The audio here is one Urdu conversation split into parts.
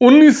19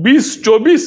20-24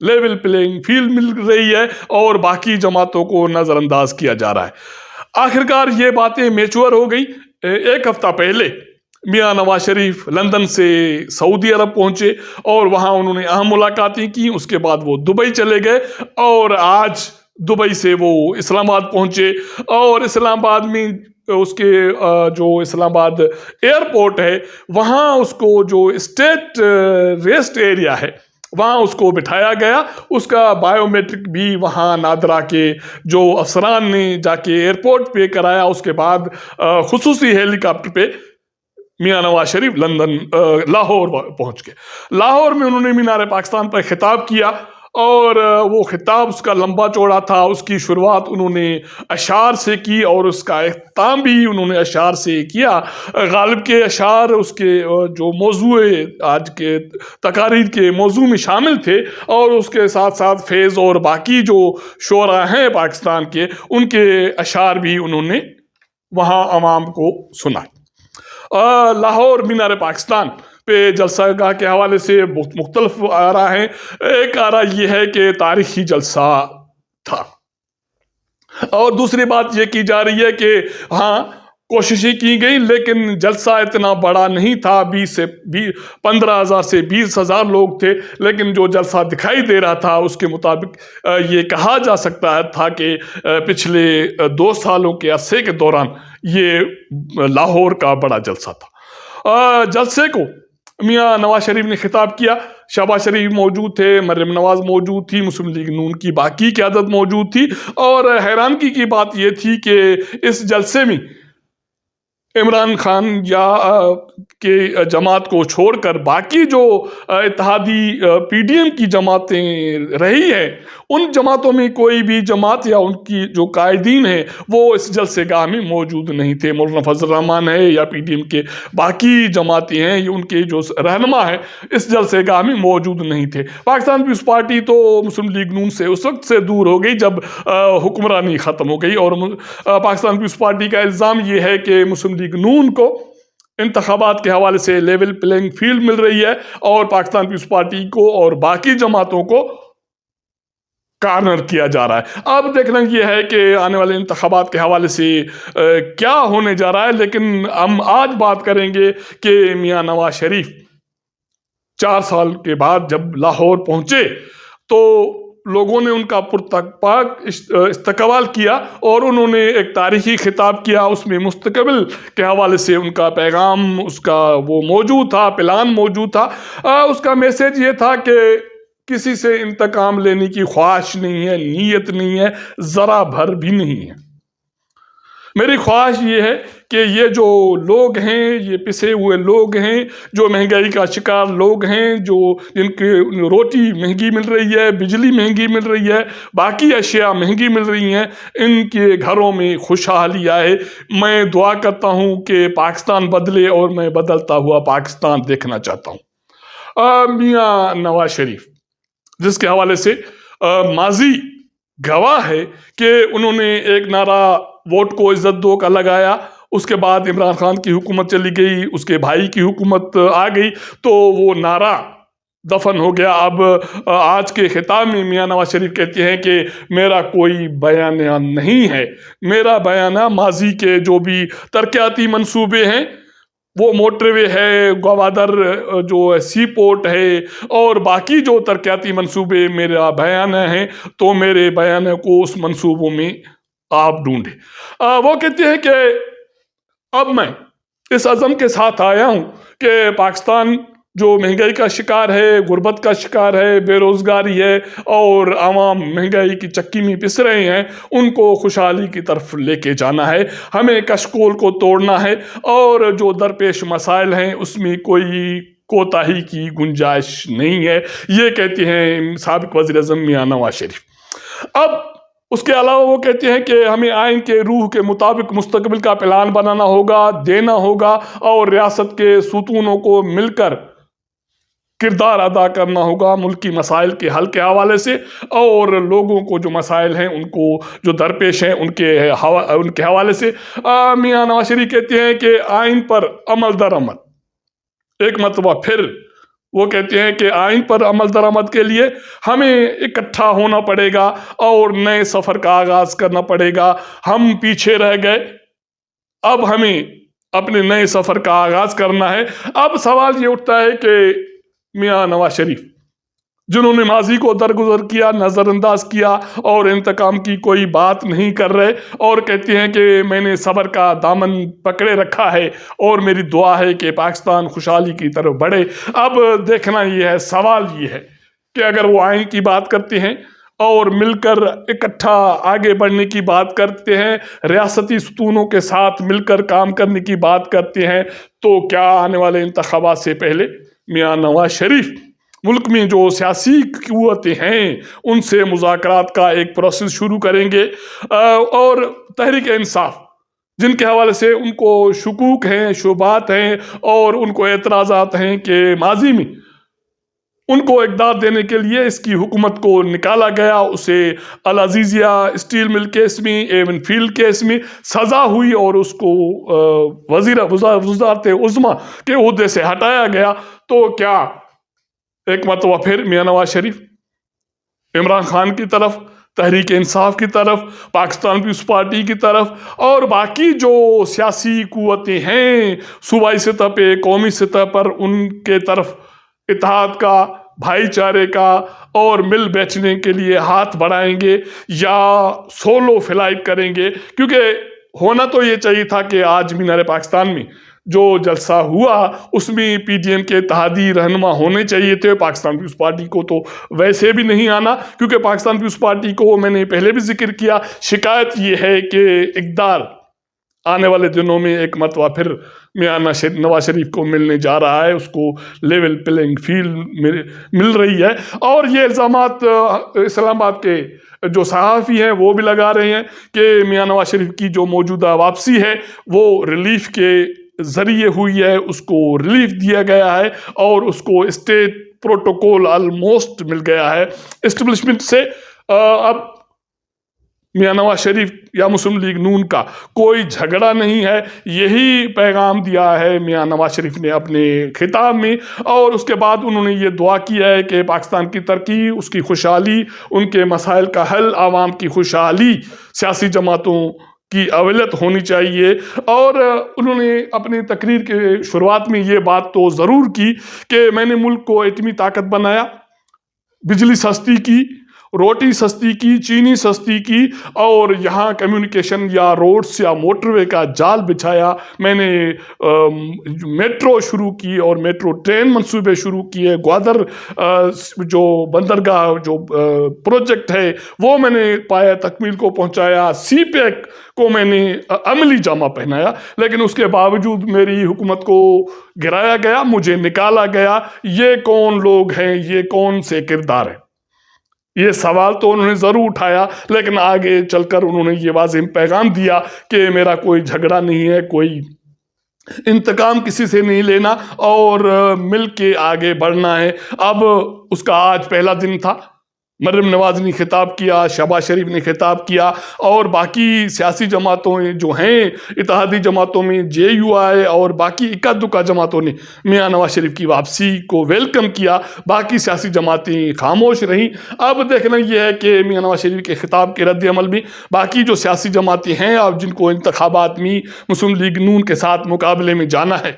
لیول پلینگ فیلڈ مل رہی ہے اور باقی جماعتوں کو نظر انداز کیا جا رہا ہے۔ آخرکار یہ باتیں میچور ہو گئی۔ ایک ہفتہ پہلے میاں نواز شریف لندن سے سعودی عرب پہنچے اور وہاں انہوں نے اہم ملاقاتیں کی، اس کے بعد وہ دبئی چلے گئے اور آج دبئی سے وہ اسلام آباد پہنچے، اور اسلام آباد میں اس کے جو اسلام آباد ایئرپورٹ ہے وہاں اس کو جو اسٹیٹ ریسٹ ایریا ہے وہاں اس کو بٹھایا گیا۔ اس کا بائیو میٹرک بھی وہاں نادرا کے جو افسران نے جا کے ایئرپورٹ پہ کرایا۔ اس کے بعد خصوصی ہیلی کاپٹر پہ میاں نواز شریف لندن لاہور پہنچ گئے۔ لاہور میں انہوں نے مینار پاکستان پر خطاب کیا اور وہ خطاب اس کا لمبا چوڑا تھا۔ اس کی شروعات انہوں نے اشعار سے کی اور اس کا اختتام بھی انہوں نے اشعار سے کیا۔ غالب کے اشعار اس کے جو موضوع آج کے تقاریر کے موضوع میں شامل تھے، اور اس کے ساتھ ساتھ فیض اور باقی جو شعراء ہیں پاکستان کے ان کے اشعار بھی انہوں نے وہاں عوام کو سنا۔ لاہور مینار پاکستان پہ جلسہ گاہ کے حوالے سے مختلف آراء ہیں۔ ایک آراء یہ ہے کہ تاریخی جلسہ تھا، اور دوسری بات یہ کی جا رہی ہے کہ ہاں کوششیں کی گئی لیکن جلسہ اتنا بڑا نہیں تھا، 15,000 سے 20,000 لوگ تھے، لیکن جو جلسہ دکھائی دے رہا تھا اس کے مطابق یہ کہا جا سکتا تھا کہ پچھلے 2 سالوں کے عرصے کے دوران یہ لاہور کا بڑا جلسہ تھا۔ جلسے کو میاں نواز شریف نے خطاب کیا، شہباز شریف موجود تھے، مریم نواز موجود تھی، مسلم لیگ نون کی باقی قیادت موجود تھی، اور حیرانگی کی بات یہ تھی کہ اس جلسے میں عمران خان یا کے جماعت کو چھوڑ کر باقی جو اتحادی پی ڈی ایم کی جماعتیں رہی ہیں ان جماعتوں میں کوئی بھی جماعت یا ان کی جو قائدین ہیں وہ اس جلسے گاہ میں موجود نہیں تھے۔ مولانا فضل الرحمان ہے یا پی ڈی ایم کے باقی جماعتیں ہیں، ان کے جو رہنما ہیں اس جلسے گاہ میں موجود نہیں تھے۔ پاکستان پیپلز پارٹی تو مسلم لیگ نون سے اس وقت سے دور ہو گئی جب حکمرانی ختم ہو گئی، اور پاکستان پیپلز پارٹی کا الزام یہ ہے کہ مسلم لیگ نون کو انتخابات کے حوالے سے لیول پلینگ فیلڈ مل رہی ہے اور پاکستان پیپلز پارٹی کو اور باقی جماعتوں کو کارنر کیا جا رہا ہے۔ اب دیکھنا یہ ہے کہ آنے والے انتخابات کے حوالے سے کیا ہونے جا رہا ہے، لیکن ہم آج بات کریں گے کہ میاں نواز شریف 4 سال کے بعد جب لاہور پہنچے تو لوگوں نے ان کا پرتپاک استقبال کیا اور انہوں نے ایک تاریخی خطاب کیا۔ اس میں مستقبل کے حوالے سے ان کا پیغام، اس کا وہ موجود تھا، پلان موجود تھا۔ اس کا میسیج یہ تھا کہ کسی سے انتقام لینے کی خواہش نہیں ہے، نیت نہیں ہے، ذرا بھر بھی نہیں ہے۔ میری خواہش یہ ہے کہ یہ جو لوگ ہیں، یہ پسے ہوئے لوگ ہیں، جو مہنگائی کا شکار لوگ ہیں، جو جن کی روٹی مہنگی مل رہی ہے، بجلی مہنگی مل رہی ہے، باقی اشیاء مہنگی مل رہی ہیں، ان کے گھروں میں خوشحالی آئے۔ میں دعا کرتا ہوں کہ پاکستان بدلے اور میں بدلتا ہوا پاکستان دیکھنا چاہتا ہوں۔ میاں نواز شریف جس کے حوالے سے ماضی گواہ ہے کہ انہوں نے ایک نعرہ ووٹ کو عزت دو کا لگایا، اس کے بعد عمران خان کی حکومت چلی گئی، اس کے بھائی کی حکومت آ گئی تو وہ نعرہ دفن ہو گیا۔ اب آج کے خطاب میں میاں نواز شریف کہتے ہیں کہ میرا کوئی بیانیہ نہیں ہے، میرا بیانیہ ماضی کے جو بھی ترقیاتی منصوبے ہیں، وہ موٹر وے ہے، گوادر جو سی پورٹ ہے اور باقی جو ترقیاتی منصوبے میرا بیانیہ ہیں، تو میرے بیانیہ کو اس منصوبوں میں آپ ڈھونڈے۔ وہ کہتے ہیں کہ اب میں اس عزم کے ساتھ آیا ہوں کہ پاکستان جو مہنگائی کا شکار ہے، غربت کا شکار ہے، بے روزگاری ہے اور عوام مہنگائی کی چکی میں پس رہے ہیں، ان کو خوشحالی کی طرف لے کے جانا ہے، ہمیں کشکول کو توڑنا ہے اور جو درپیش مسائل ہیں اس میں کوئی کوتاہی کی گنجائش نہیں ہے۔ یہ کہتے ہیں سابق وزیر اعظم میاں نواز شریف۔ اب اس کے علاوہ وہ کہتے ہیں کہ ہمیں آئین کے روح کے مطابق مستقبل کا پلان بنانا ہوگا، دینا ہوگا اور ریاست کے ستونوں کو مل کر کردار ادا کرنا ہوگا ملکی مسائل کے حل کے حوالے سے، اور لوگوں کو جو مسائل ہیں ان کو جو درپیش ہیں ان کے حوالے سے۔ میاں نواز شریف کہتے ہیں کہ آئین پر عمل در عمل ایک مرتبہ پھر وہ کہتے ہیں کہ آئین پر عمل درآمد کے لیے ہمیں اکٹھا ہونا پڑے گا اور نئے سفر کا آغاز کرنا پڑے گا. ہم پیچھے رہ گئے، اب ہمیں اپنے نئے سفر کا آغاز کرنا ہے. اب سوال یہ اٹھتا ہے کہ میاں نواز شریف جنہوں نے ماضی کو درگزر کیا، نظر انداز کیا اور انتقام کی کوئی بات نہیں کر رہے، اور کہتے ہیں کہ میں نے صبر کا دامن پکڑے رکھا ہے اور میری دعا ہے کہ پاکستان خوشحالی کی طرف بڑھے. اب دیکھنا یہ ہے، سوال یہ ہے کہ اگر وہ آئین کی بات کرتے ہیں اور مل کر اکٹھا آگے بڑھنے کی بات کرتے ہیں، ریاستی ستونوں کے ساتھ مل کر کام کرنے کی بات کرتے ہیں، تو کیا آنے والے انتخابات سے پہلے میاں نواز شریف ملک میں جو سیاسی قوتیں ہیں ان سے مذاکرات کا ایک پروسیس شروع کریں گے؟ اور تحریک انصاف جن کے حوالے سے ان کو شکوک ہیں، شبہات ہیں اور ان کو اعتراضات ہیں کہ ماضی میں ان کو اقدار دینے کے لیے اس کی حکومت کو نکالا گیا، اسے العزیزیہ اسٹیل مل کیس میں، ایون فیلڈ کیس میں سزا ہوئی اور اس کو وزارت عظمیٰ کے عہدے سے ہٹایا گیا. تو کیا ایک مرتبہ پھر میاں نواز شریف عمران خان کی طرف، تحریک انصاف کی طرف، پاکستان پیپلز پارٹی کی طرف اور باقی جو سیاسی قوتیں ہیں صوبائی سطح پہ، قومی سطح پر، ان کے طرف اتحاد کا، بھائی چارے کا اور مل بیچنے کے لیے ہاتھ بڑھائیں گے یا سولو فلائٹ کریں گے؟ کیونکہ ہونا تو یہ چاہیے تھا کہ آج مینار پاکستان میں جو جلسہ ہوا اس میں پی ڈی ایم کے اتحادی رہنما ہونے چاہیے تھے. پاکستان پیپلز پارٹی کو تو ویسے بھی نہیں آنا، کیونکہ پاکستان پیپلز پارٹی کو میں نے پہلے بھی ذکر کیا، شکایت یہ ہے کہ اقدار آنے والے دنوں میں ایک مرتبہ پھر میاں نواز شریف کو ملنے جا رہا ہے، اس کو لیول پلینگ فیلڈ مل رہی ہے. اور یہ الزامات اسلام آباد کے جو صحافی ہیں وہ بھی لگا رہے ہیں کہ میاں نواز شریف کی جو موجودہ واپسی ہے وہ ریلیف کے ذریعے ہوئی ہے، اس کو ریلیف دیا گیا ہے اور اس کو اسٹیٹ پروٹوکول آلموسٹ مل گیا ہے اسٹیبلشمنٹ سے. اب میاں نواز شریف یا مسلم لیگ نون کا کوئی جھگڑا نہیں ہے، یہی پیغام دیا ہے میاں نواز شریف نے اپنے خطاب میں. اور اس کے بعد انہوں نے یہ دعا کیا ہے کہ پاکستان کی ترقی، اس کی خوشحالی، ان کے مسائل کا حل، عوام کی خوشحالی، سیاسی جماعتوں کی اولت ہونی چاہیے. اور انہوں نے اپنی تقریر کے شروعات میں یہ بات تو ضرور کی کہ میں نے ملک کو ایٹمی طاقت بنایا، بجلی سستی کی، روٹی سستی کی، چینی سستی کی، اور یہاں کمیونیکیشن یا روڈز یا موٹر وے کا جال بچھایا. میں نے میٹرو شروع کی اور میٹرو ٹرین منصوبے شروع کیے. گوادر جو بندرگاہ جو پروجیکٹ ہے وہ میں نے پایا تکمیل کو پہنچایا. سی پیک کو میں نے عملی جامہ پہنایا، لیکن اس کے باوجود میری حکومت کو گرایا گیا، مجھے نکالا گیا. یہ کون لوگ ہیں؟ یہ کون سے کردار ہیں؟ یہ سوال تو انہوں نے ضرور اٹھایا، لیکن آگے چل کر انہوں نے یہ واضح پیغام دیا کہ میرا کوئی جھگڑا نہیں ہے، کوئی انتقام کسی سے نہیں لینا اور مل کے آگے بڑھنا ہے. اب اس کا آج پہلا دن تھا. مریم نواز نے خطاب کیا، شہباز شریف نے خطاب کیا اور باقی سیاسی جماعتوں جو ہیں اتحادی جماعتوں میں جے یو آئی اور باقی اکا دکا جماعتوں نے میاں نواز شریف کی واپسی کو ویلکم کیا. باقی سیاسی جماعتیں خاموش رہیں. اب دیکھنا یہ ہے کہ میاں نواز شریف کے خطاب کے رد عمل میں باقی جو سیاسی جماعتیں ہیں اور جن کو انتخابات میں مسلم لیگ نون کے ساتھ مقابلے میں جانا ہے،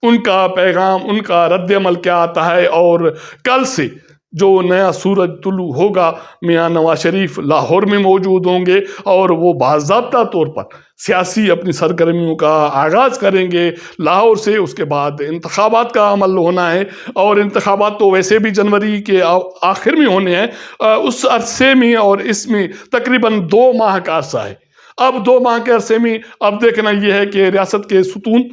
ان کا پیغام، ان کا رد عمل کیا آتا ہے. اور کل سے جو نیا سورج طلوع ہوگا، میاں نواز شریف لاہور میں موجود ہوں گے اور وہ باضابطہ طور پر سیاسی اپنی سرگرمیوں کا آغاز کریں گے لاہور سے. اس کے بعد انتخابات کا عمل ہونا ہے اور انتخابات تو ویسے بھی جنوری کے آخر میں ہونے ہیں. اس عرصے میں اور اس میں تقریباً 2 ماہ کا عرصہ ہے. اب 2 ماہ کے عرصے میں اب دیکھنا یہ ہے کہ ریاست کے ستون،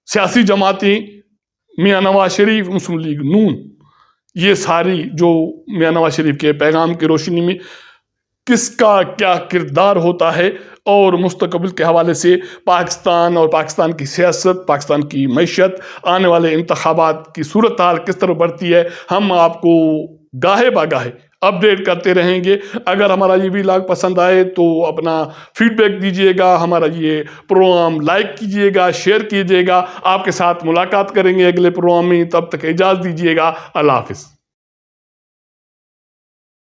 سیاسی جماعتیں، میاں نواز شریف، مسلم لیگ نون، یہ ساری جو میاں نواز شریف کے پیغام کی روشنی میں کس کا کیا کردار ہوتا ہے اور مستقبل کے حوالے سے پاکستان اور پاکستان کی سیاست، پاکستان کی معیشت، آنے والے انتخابات کی صورتحال کس طرح بڑھتی ہے، ہم آپ کو گاہے باگاہے اپڈیٹ کرتے رہیں گے۔ اگر ہمارا یہ ولاگ پسند آئے تو اپنا فیڈ بیک دیجئے گا، ہمارا یہ پروگرام لائک کیجئے گا، شیئر کیجئے گا۔ آپ کے ساتھ ملاقات کریں گے اگلے پروگرام میں، تب تک اجازت دیجئے گا۔ اللہ حافظ۔